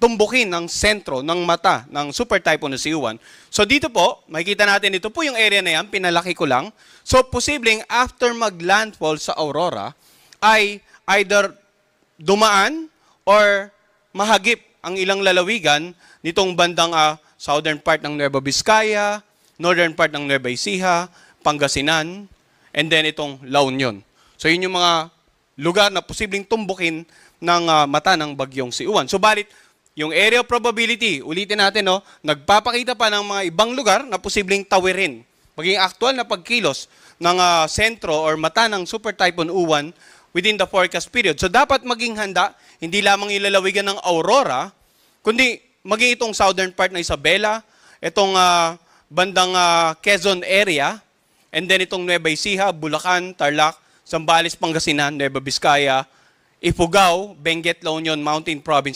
tumbukin ng sentro ng mata ng super typhoon na C1. So dito po, makikita natin ito po yung area na yan, pinalaki ko lang. So posibleng after mag-landfall sa Aurora ay either dumaan or mahagip ang ilang lalawigan nitong bandang southern part ng Nueva Vizcaya, northern part ng Nueva Ecija, Pangasinan, and then itong La Union. So yun yung mga lugar na posibleng tumbukin ng mata ng bagyong C1. So balit, yung area of probability, ulitin natin, no, nagpapakita pa ng mga ibang lugar na posibleng tawirin. Maging actual na pagkilos ng sentro or mata ng Super Typhoon Uwan within the forecast period. So dapat maging handa, hindi lamang ilalawigan ng Aurora, kundi maging itong southern part ng Isabela, itong bandang Quezon area, and then itong Nueva Ecija, Bulacan, Tarlac, Zambales, Pangasinan, Nueva Vizcaya, Ifugao, Benguet, La Union, Mountain Province,